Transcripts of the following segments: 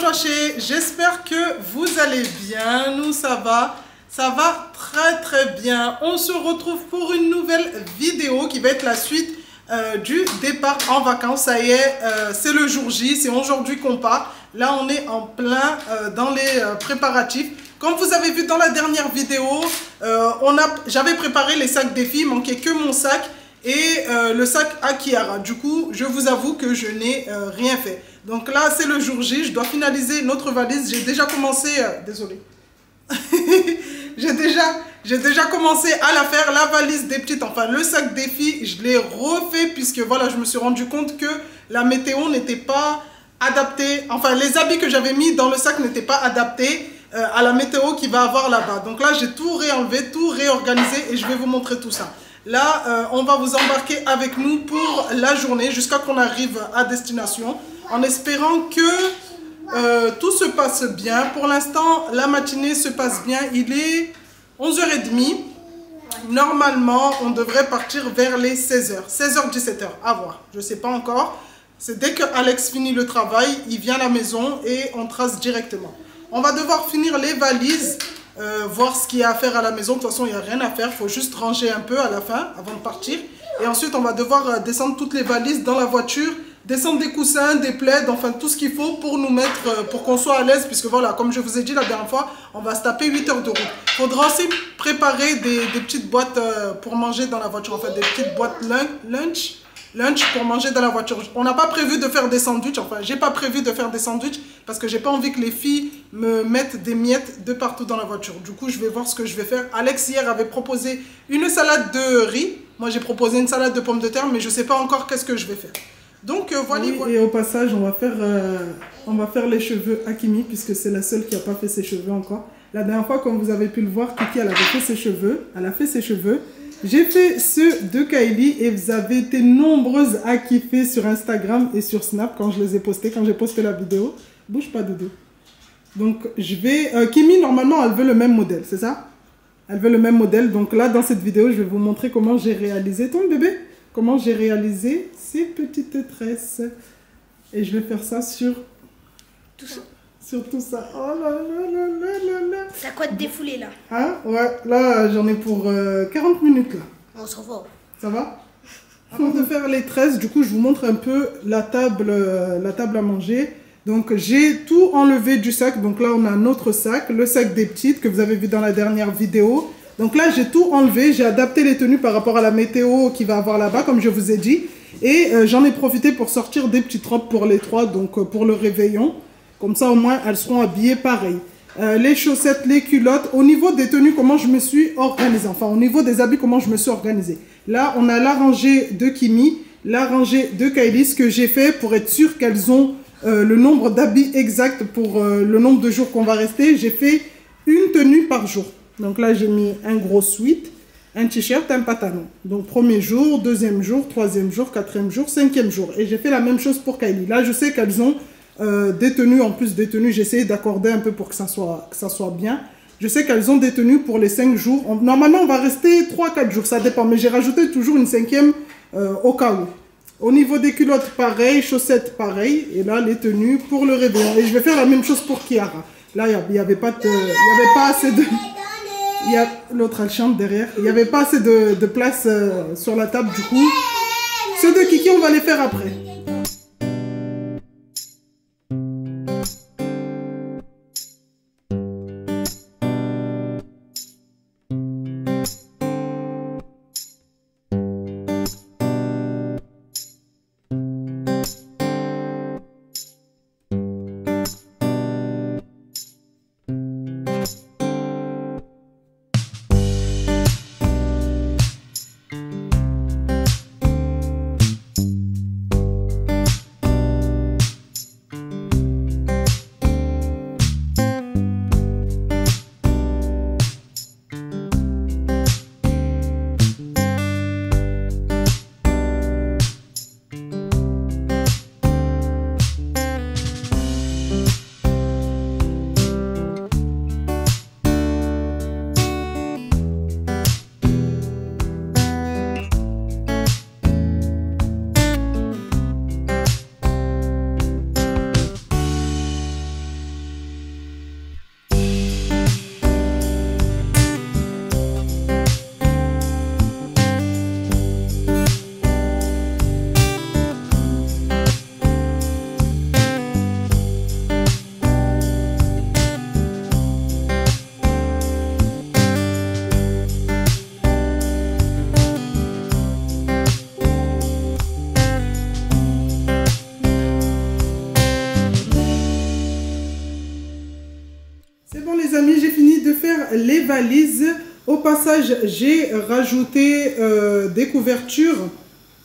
Toaché, j'espère que vous allez bien. Nous, ça va très bien. On se retrouve pour une nouvelle vidéo qui va être la suite du départ en vacances. Ça y est, c'est le jour J, c'est aujourd'hui qu'on part. Là, on est en plein dans les préparatifs. Comme vous avez vu dans la dernière vidéo, j'avais préparé les sacs des filles, il manquait que mon sac et le sac à Kiara. Du coup, je vous avoue que je n'ai rien fait. Donc là, c'est le jour J, je dois finaliser notre valise. J'ai déjà commencé, désolé, j'ai déjà commencé à la faire, la valise des petites, enfin le sac des filles, je l'ai refait puisque voilà, je me suis rendu compte que la météo n'était pas adaptée, enfin les habits que j'avais mis dans le sac n'étaient pas adaptés à la météo qu'il va avoir là-bas. Donc là, j'ai tout réenlevé, tout réorganisé et je vais vous montrer tout ça. Là, on va vous embarquer avec nous pour la journée jusqu'à qu'on arrive à destination en espérant que tout se passe bien. Pour l'instant, la matinée se passe bien. Il est 11h30. Normalement, on devrait partir vers les 16h. 16h, 17h. À voir. Je ne sais pas encore. C'est dès que Alex finit le travail, il vient à la maison et on trace directement. On va devoir finir les valises, voir ce qu'il y a à faire à la maison. De toute façon, il n'y a rien à faire. Il faut juste ranger un peu à la fin avant de partir. Et ensuite, on va devoir descendre toutes les valises dans la voiture. Descendre des coussins, des plaids, enfin tout ce qu'il faut pour nous mettre, pour qu'on soit à l'aise. Puisque voilà, comme je vous ai dit la dernière fois, on va se taper 8 heures de route. Il faudra aussi préparer des petites boîtes pour manger dans la voiture. En fait, des petites boîtes lunch pour manger dans la voiture. On n'a pas prévu de faire des sandwichs. Enfin, j'ai pas prévu de faire des sandwichs parce que j'ai pas envie que les filles me mettent des miettes de partout dans la voiture. Du coup, je vais voir ce que je vais faire. Alex hier avait proposé une salade de riz. Moi, j'ai proposé une salade de pommes de terre, mais je sais pas encore qu'est-ce que je vais faire. Donc voilà, oui, voilà. Et au passage, on va faire les cheveux à Kimi, puisque c'est la seule qui n'a pas fait ses cheveux encore. La dernière fois, comme vous avez pu le voir, Kiki, elle avait fait ses cheveux. Elle a fait ses cheveux. J'ai fait ceux de Kylie et vous avez été nombreuses à kiffer sur Instagram et sur Snap quand je les ai postés, quand j'ai posté la vidéo. Bouge pas, Doudou. Donc, je vais... Kimi, normalement, elle veut le même modèle, c'est ça? Elle veut le même modèle. Donc là, dans cette vidéo, je vais vous montrer comment j'ai réalisé... Ton bébé? Comment j'ai réalisé ces petites tresses. Et je vais faire ça sur tout ça. Sur tout ça. Oh là là là là là là. Ça quoi de défouler là? Hein? Ouais, là j'en ai pour 40 minutes là. On se revoit. Ça va? Avant de faire les tresses, du coup je vous montre un peu la table à manger. Donc j'ai tout enlevé du sac. Donc là on a notre sac, le sac des petites que vous avez vu dans la dernière vidéo. Donc là, j'ai tout enlevé, j'ai adapté les tenues par rapport à la météo qu'il va avoir là-bas, comme je vous ai dit. Et j'en ai profité pour sortir des petites robes pour les trois, donc pour le réveillon. Comme ça, au moins, elles seront habillées pareil. Les chaussettes, les culottes. Au niveau des tenues, comment je me suis organisée. Enfin, au niveau des habits, comment je me suis organisée. Là, on a la rangée de Kimi, la rangée de Kylie, ce que j'ai fait pour être sûr qu'elles ont le nombre d'habits exact pour le nombre de jours qu'on va rester. J'ai fait une tenue par jour. Donc là, j'ai mis un gros sweat, un t-shirt, un pantalon. Donc, premier jour, deuxième jour, troisième jour, quatrième jour, cinquième jour. Et j'ai fait la même chose pour Kylie. Là, je sais qu'elles ont des tenues, en plus des tenues, j'ai essayé d'accorder un peu pour que ça soit bien. Je sais qu'elles ont des tenues pour les 5 jours. Normalement, on va rester 3-4 jours, ça dépend. Mais j'ai rajouté toujours une cinquième au cas où. Au niveau des culottes, pareil, chaussettes, pareil. Et là, les tenues pour le réveillon. Et je vais faire la même chose pour Kiara. Là, il n'y avait pas assez de... Il y a l'autre, elle chante derrière. Il n'y avait pas assez de place sur la table, du coup. Ceux de Kiki, on va les faire après. C'est bon les amis, j'ai fini de faire les valises. Au passage, j'ai rajouté des couvertures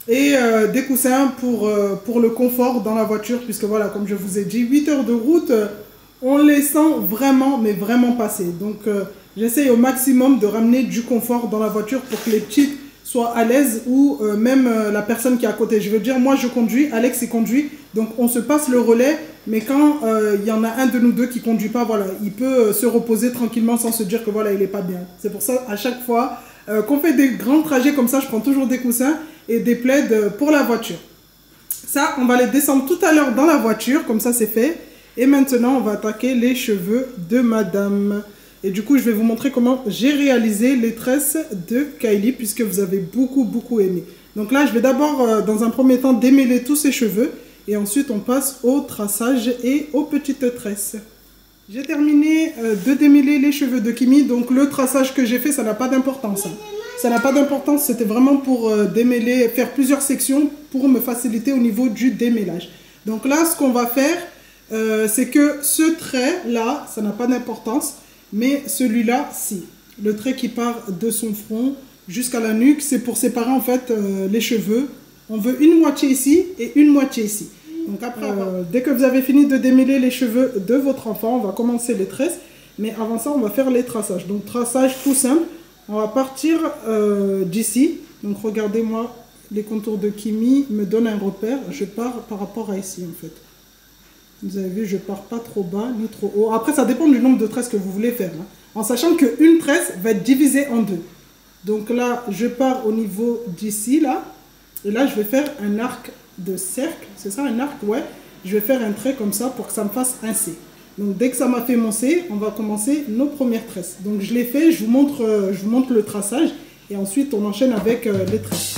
et des coussins pour le confort dans la voiture. Puisque voilà, comme je vous ai dit, 8 heures de route, on les sent vraiment, mais vraiment passer. Donc j'essaye au maximum de ramener du confort dans la voiture pour que les petites soient à l'aise ou même la personne qui est à côté. Je veux dire, moi je conduis, Alex il conduit, donc on se passe le relais. Mais quand il y en a un de nous deux qui ne conduit pas, voilà, il peut se reposer tranquillement sans se dire que voilà, il n'est pas bien. C'est pour ça, à chaque fois qu'on fait des grands trajets comme ça, je prends toujours des coussins et des plaids pour la voiture. Ça, on va les descendre tout à l'heure dans la voiture, comme ça c'est fait. Et maintenant, on va attaquer les cheveux de madame. Et du coup, je vais vous montrer comment j'ai réalisé les tresses de Kylie, puisque vous avez beaucoup aimé. Donc là, je vais d'abord, dans un premier temps, démêler tous ses cheveux. Et ensuite, on passe au traçage et aux petites tresses. J'ai terminé de démêler les cheveux de Kimi. Donc, le traçage que j'ai fait, ça n'a pas d'importance. Ça n'a pas d'importance. C'était vraiment pour démêler, faire plusieurs sections pour me faciliter au niveau du démêlage. Donc là, ce qu'on va faire, c'est que ce trait-là, ça n'a pas d'importance. Mais celui-là, si. Le trait qui part de son front jusqu'à la nuque, c'est pour séparer en fait les cheveux. On veut une moitié ici et une moitié ici. Donc après, dès que vous avez fini de démêler les cheveux de votre enfant, on va commencer les tresses. Mais avant ça, on va faire les traçages. Donc traçage tout simple. On va partir d'ici. Donc regardez-moi, les contours de Kimi me donnent un repère. Je pars par rapport à ici en fait. Vous avez vu, je pars pas trop bas ni trop haut. Après, ça dépend du nombre de tresses que vous voulez faire. Hein. En sachant qu'une tresse va être divisée en deux. Donc là, je pars au niveau d'ici, là. Et là, je vais faire un arc de cercle. C'est ça, un arc? Ouais. Je vais faire un trait comme ça pour que ça me fasse un C. Donc, dès que ça m'a fait mon C, on va commencer nos premières tresses. Donc, je l'ai fait. Je vous montre le traçage. Et ensuite, on enchaîne avec les tresses.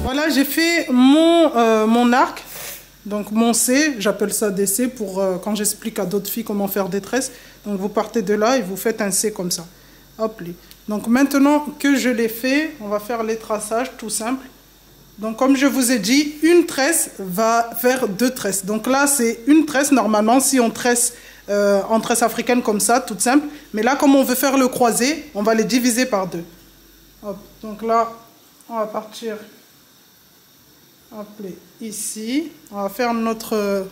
Voilà, j'ai fait mon arc, donc mon C, j'appelle ça des C pour quand j'explique à d'autres filles comment faire des tresses. Donc vous partez de là et vous faites un C comme ça. Hop, donc maintenant que je l'ai fait, on va faire les traçages tout simple. Donc comme je vous ai dit, une tresse va faire deux tresses. Donc là c'est une tresse normalement si on tresse en tresse africaine comme ça, toute simple. Mais là comme on veut faire le croisé, on va les diviser par deux. Hop, donc là on va partir. Hop, ici, on va faire notre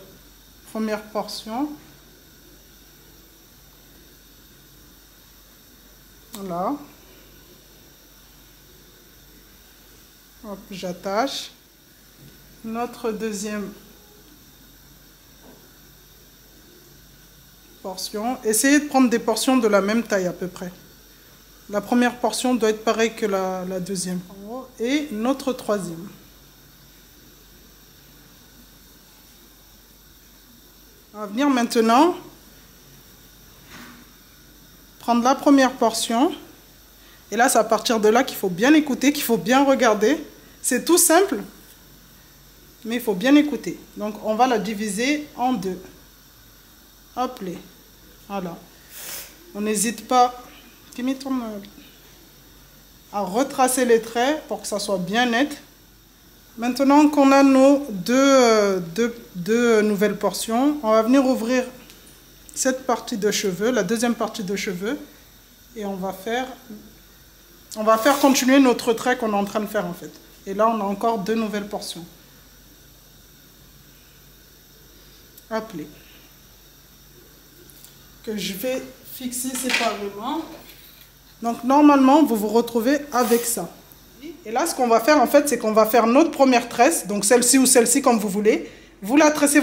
première portion. Voilà. Hop, j'attache. Notre deuxième portion. Essayez de prendre des portions de la même taille à peu près. La première portion doit être pareille que la deuxième. Et notre troisième. On va venir maintenant prendre la première portion. Et là, c'est à partir de là qu'il faut bien écouter, qu'il faut bien regarder. C'est tout simple, mais il faut bien écouter. Donc, on va la diviser en deux. Hop, voilà. On n'hésite pas à retracer les traits pour que ça soit bien net. Maintenant qu'on a nos deux nouvelles portions, on va venir ouvrir cette partie de cheveux, la deuxième partie de cheveux, et on va faire continuer notre trait qu'on est en train de faire en fait. Et là, on a encore deux nouvelles portions. Appelez. Que je vais fixer séparément. Donc normalement, vous vous retrouvez avec ça. Et là, ce qu'on va faire, en fait, c'est qu'on va faire notre première tresse, donc celle-ci ou celle-ci, comme vous voulez. Vous la tracez,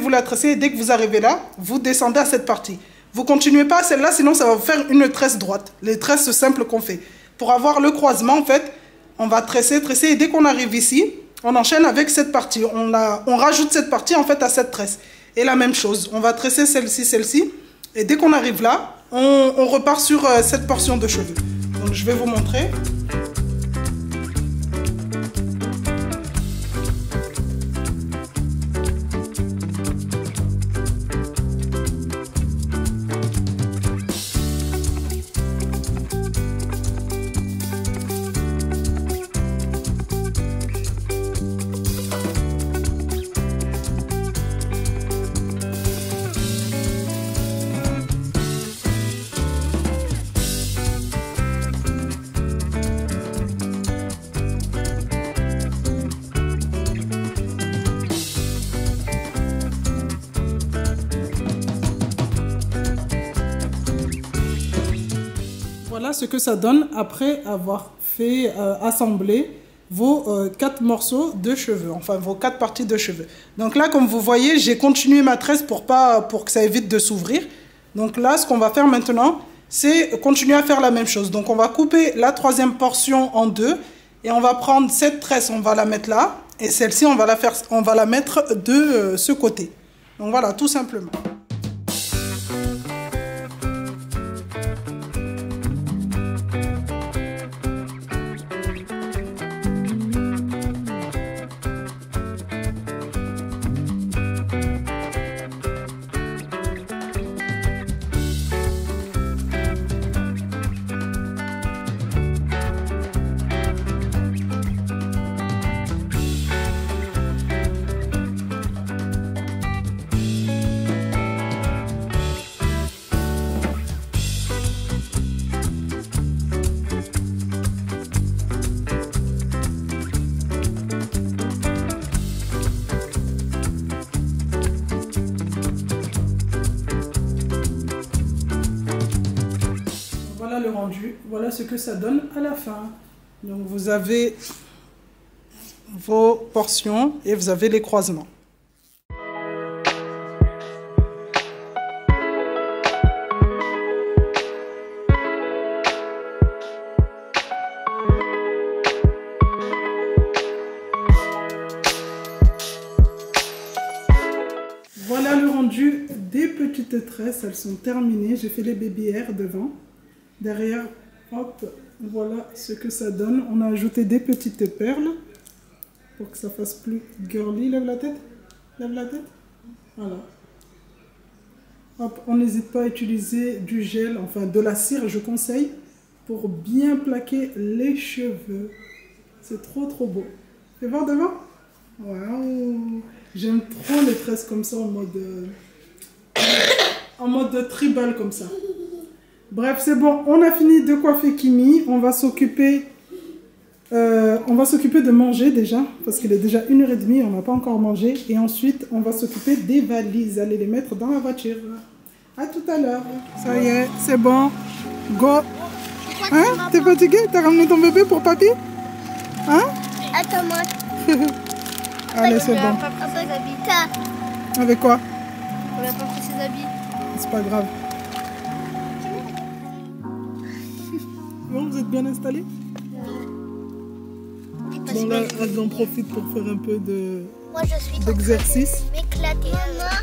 et dès que vous arrivez là, vous descendez à cette partie. Vous ne continuez pas à celle-là, sinon ça va vous faire une tresse droite. Les tresses simples qu'on fait. Pour avoir le croisement, en fait, on va tresser, et dès qu'on arrive ici, on enchaîne avec cette partie. On rajoute cette partie, en fait, à cette tresse. Et la même chose, on va tresser celle-ci, Et dès qu'on arrive là, on repart sur cette portion de cheveux. Donc je vais vous montrer. Voilà ce que ça donne après avoir fait assembler vos 4 morceaux de cheveux, enfin vos 4 parties de cheveux. Donc là, comme vous voyez, j'ai continué ma tresse pour que ça évite de s'ouvrir. Donc là, ce qu'on va faire maintenant, c'est continuer à faire la même chose. Donc on va couper la 3e portion en 2 et on va prendre cette tresse, on va la mettre là et celle-ci, on va la mettre de ce côté. Donc voilà, tout simplement. Le rendu, voilà ce que ça donne à la fin. Donc vous avez vos portions et vous avez les croisements. Voilà le rendu des petites tresses, elles sont terminées. J'ai fait les baby hairs devant. Derrière, hop, voilà ce que ça donne. On a ajouté des petites perles pour que ça fasse plus girly. Lève la tête. Lève la tête. Voilà. Hop, on n'hésite pas à utiliser du gel, enfin de la cire, je conseille, pour bien plaquer les cheveux. C'est trop beau. Fais voir devant. Waouh. J'aime trop les tresses comme ça en mode tribal comme ça. Bref, c'est bon, on a fini de coiffer Kimi. On va s'occuper de manger déjà, parce qu'il est déjà 1h30, on n'a pas encore mangé. Et ensuite, on va s'occuper des valises, aller les mettre dans la voiture. À tout à l'heure. Ça y est, c'est bon. Go. Hein? T'es fatigué? T'as ramené ton bébé pour papy? Hein? Attends-moi. Allez, c'est bon. Avec quoi? On n'a pas pris ses habits. C'est pas grave. Bon, vous êtes bien installés? Bon, là, elles en profitent pour faire un peu d'exercice.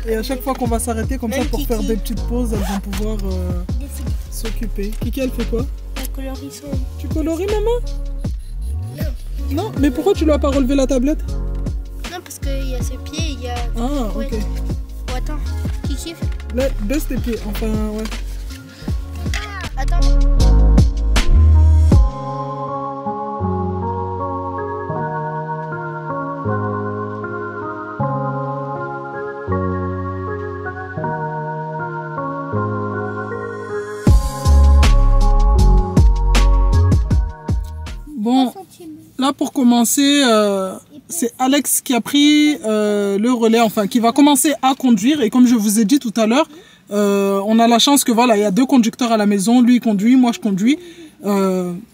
Et à chaque fois qu'on va s'arrêter comme ça pour faire des petites pauses, elles vont pouvoir s'occuper. Kiki, elle fait quoi? La colorisson. Tu coloris, maman? Non. Mais pourquoi tu lui as pas relevé la tablette? Non, parce qu'il y a ses pieds, il y a... Ah, ok. Oh, attends, Kiki. Là, baisse tes pieds, enfin, ouais. Attends. Bon, là pour commencer, c'est Alex qui a pris le relais, enfin qui va commencer à conduire. Et comme je vous ai dit tout à l'heure, on a la chance que voilà, il y a 2 conducteurs à la maison. Lui il conduit, moi je conduis.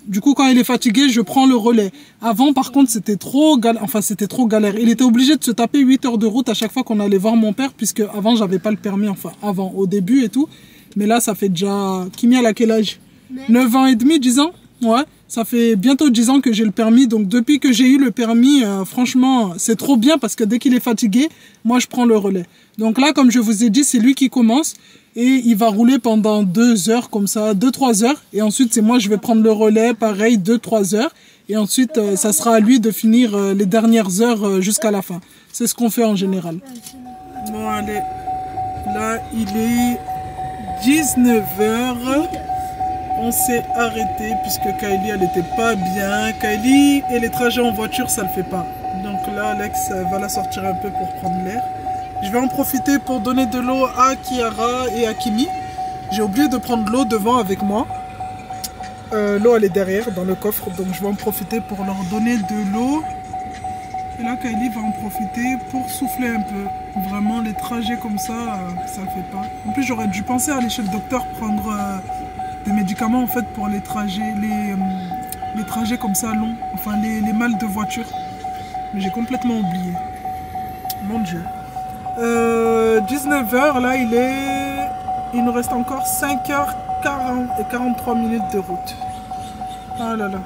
Du coup, quand il est fatigué, je prends le relais. Avant, par contre, c'était trop galère. Il était obligé de se taper 8 heures de route à chaque fois qu'on allait voir mon père, puisque avant, j'avais pas le permis, enfin avant, au début et tout. Mais là, ça fait déjà... Kimi, elle a quel âge? 9 ans et demi, 10 ans? Ouais, ça fait bientôt 10 ans que j'ai le permis. Donc depuis que j'ai eu le permis, franchement, c'est trop bien parce que dès qu'il est fatigué, moi je prends le relais. Donc là, comme je vous ai dit, c'est lui qui commence. et il va rouler pendant 2 heures comme ça, 2-3 heures. Et ensuite, c'est moi, je vais prendre le relais, pareil, 2-3 heures. Et ensuite, ça sera à lui de finir les dernières heures jusqu'à la fin. C'est ce qu'on fait en général. Bon, allez. Là, il est 19 h. On s'est arrêté puisque Kylie, elle n'était pas bien. Kylie et les trajets en voiture, ça ne le fait pas. Donc là, Alex va la sortir un peu pour prendre l'air. Je vais en profiter pour donner de l'eau à Kiara et à Kimi. J'ai oublié de prendre l'eau devant avec moi. L'eau, elle est derrière dans le coffre. Donc je vais en profiter pour leur donner de l'eau. Et là, Kylie va en profiter pour souffler un peu. Vraiment, les trajets comme ça ne le fait pas. En plus, j'aurais dû penser à aller chez le docteur prendre des médicaments en fait pour les trajets, les trajets comme ça longs. Enfin, les mal de voiture. Mais j'ai complètement oublié. Mon Dieu. 19 h, là, il nous reste encore 5 h 43 minutes de route. Ah là là.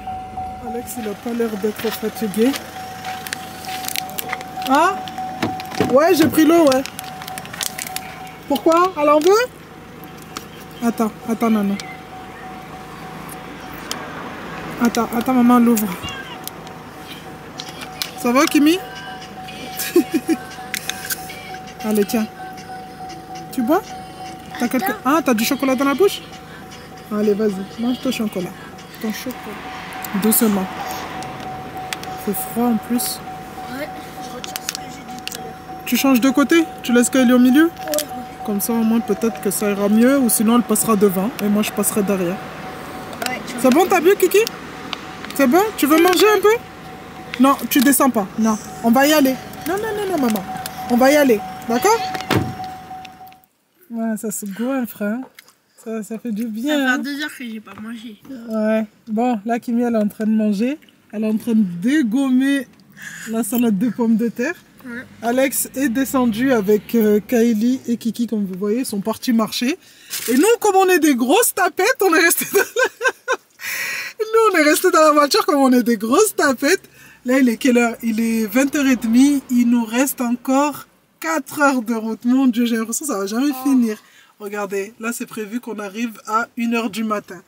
Alex, il n'a pas l'air d'être fatigué. Ah? Ouais, j'ai pris l'eau, ouais. Pourquoi? Elle en veut? Attends, Nano. Attends, maman l'ouvre. Ça va, Kimi? Allez, tiens. Tu bois? T'as t'as du chocolat dans la bouche? Allez, vas-y, mange ton chocolat. Ton chocolat. Doucement. C'est froid en plus. Ouais, je retire ce que j'ai dit tout à l'heure. Tu changes de côté? Tu laisses Kylie au milieu? Ouais. Comme ça, au moins, peut-être que ça ira mieux. Ou sinon, elle passera devant. Et moi, je passerai derrière. Ouais, C'est bon, t'as bu, Kiki? C'est bon? Tu veux manger un peu? Non, tu descends pas. Non, on va y aller. Non, maman. On va y aller. D'accord? Ouais, ça se goinfre, hein. Ça fait du bien. Ça fait 2 heures que j'ai pas mangé. Ouais. Bon, là, Kimi, elle est en train de manger. Elle est en train de dégommer la salade de pommes de terre. Ouais. Alex est descendu avec Kylie et Kiki, comme vous voyez, ils sont partis marcher. Et nous, comme on est des grosses tapettes, on est restés dans la voiture comme on est des grosses tapettes. Là, il est quelle heure? Il est 20h30. Il nous reste encore 4 heures de route. Mon Dieu, j'ai l'impression que ça va jamais finir. Regardez, là, c'est prévu qu'on arrive à 1 h du matin.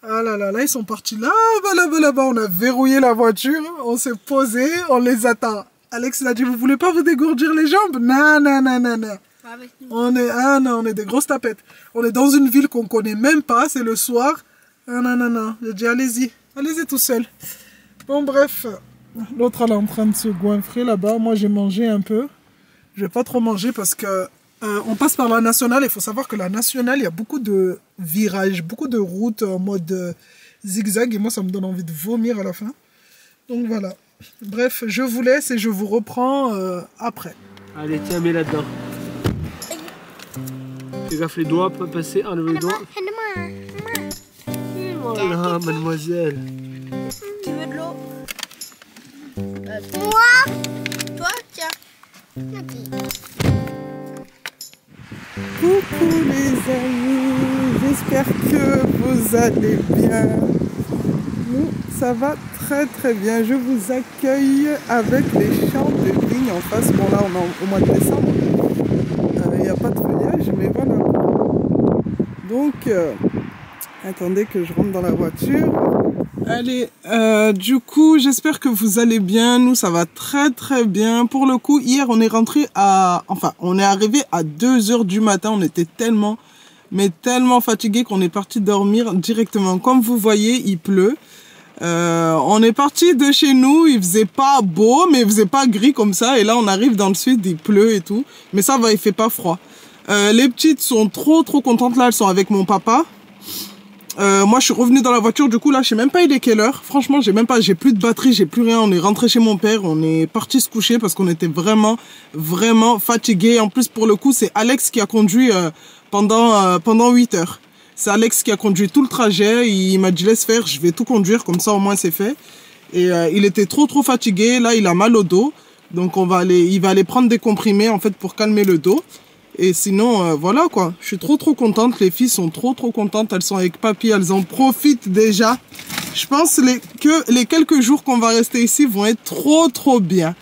Ah là là, là, ils sont partis là-bas. On a verrouillé la voiture. On s'est posé, on les attend. Alex, il a dit, vous voulez pas vous dégourdir les jambes? Non. On est des grosses tapettes. On est dans une ville qu'on connaît même pas, c'est le soir. Non. J'ai dit, allez-y tout seul. Bon, bref. L'autre, elle est en train de se goinfrer là-bas. Moi, j'ai mangé un peu. Je vais pas trop manger parce que on passe par la nationale. Il faut savoir que la nationale, il y a beaucoup de virages, beaucoup de routes en mode zigzag. Et moi, ça me donne envie de vomir à la fin. Donc, voilà. Bref, je vous laisse et je vous reprends après. Allez, tiens, mets là-dedans. Fais gaffe les doigts, pas passer, enlève les doigts. Voilà, mademoiselle. Tu veux de l'eau? Moi? Toi, tiens. Coucou les amis, j'espère que vous allez bien. Nous, ça va très bien. Je vous accueille avec les champs de vigne en face. Bon là, on est au mois de décembre. Il n'y a pas de feuillage, mais voilà. Donc, attendez que je rentre dans la voiture. Allez, du coup, j'espère que vous allez bien. Nous, ça va très bien. Pour le coup, hier, on est rentré on est arrivé à 2 h du matin. On était tellement fatigués qu'on est parti dormir directement. Comme vous voyez, il pleut. On est parti de chez nous. Il faisait pas beau, mais il faisait pas gris comme ça. Et là, on arrive dans le sud, il pleut et tout. Mais ça va, il fait pas froid. Les petites sont trop contentes là. Elles sont avec mon papa. Moi je suis revenue dans la voiture, du coup là je sais même pas il est quelle heure. Franchement j'ai plus de batterie, j'ai plus rien. On est rentré chez mon père, on est parti se coucher parce qu'on était vraiment fatigués. En plus pour le coup c'est Alex qui a conduit pendant 8 heures. C'est Alex qui a conduit tout le trajet. Il m'a dit laisse faire, je vais tout conduire comme ça au moins c'est fait. Et il était trop fatigué. Là il a mal au dos, donc il va aller prendre des comprimés en fait pour calmer le dos. Et sinon, voilà quoi. Je suis trop contente. Les filles sont trop contentes. Elles sont avec papy. Elles en profitent déjà. Je pense que les quelques jours qu'on va rester ici vont être trop bien.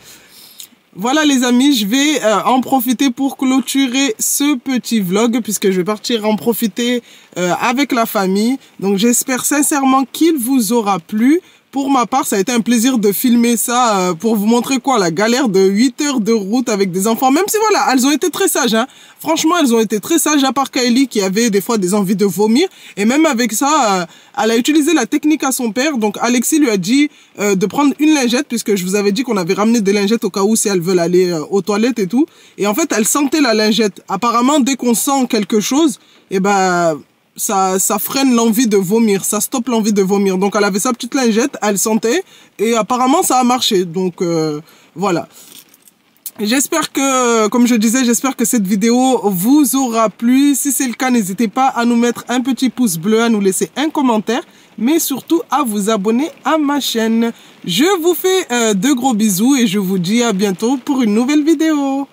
Voilà les amis, je vais en profiter pour clôturer ce petit vlog puisque je vais partir en profiter avec la famille. Donc j'espère sincèrement qu'il vous aura plu. Pour ma part, ça a été un plaisir de filmer ça pour vous montrer quoi, la galère de 8 heures de route avec des enfants. Même si voilà, elles ont été très sages. Hein. Franchement, elles ont été très sages, à part Kylie qui avait des fois des envies de vomir. Et même avec ça, elle a utilisé la technique à son père. Donc Alexis lui a dit de prendre une lingette, puisque je vous avais dit qu'on avait ramené des lingettes au cas où si elles veulent aller aux toilettes et tout. Et en fait, elle sentait la lingette. Apparemment, dès qu'on sent quelque chose, eh ben... ça freine l'envie de vomir, ça stoppe l'envie de vomir. Donc elle avait sa petite lingette, elle sentait et apparemment ça a marché. Donc voilà. J'espère que, comme je disais, j'espère que cette vidéo vous aura plu. Si c'est le cas, n'hésitez pas à nous mettre un petit pouce bleu, à nous laisser un commentaire, mais surtout à vous abonner à ma chaîne. Je vous fais de gros bisous et je vous dis à bientôt pour une nouvelle vidéo.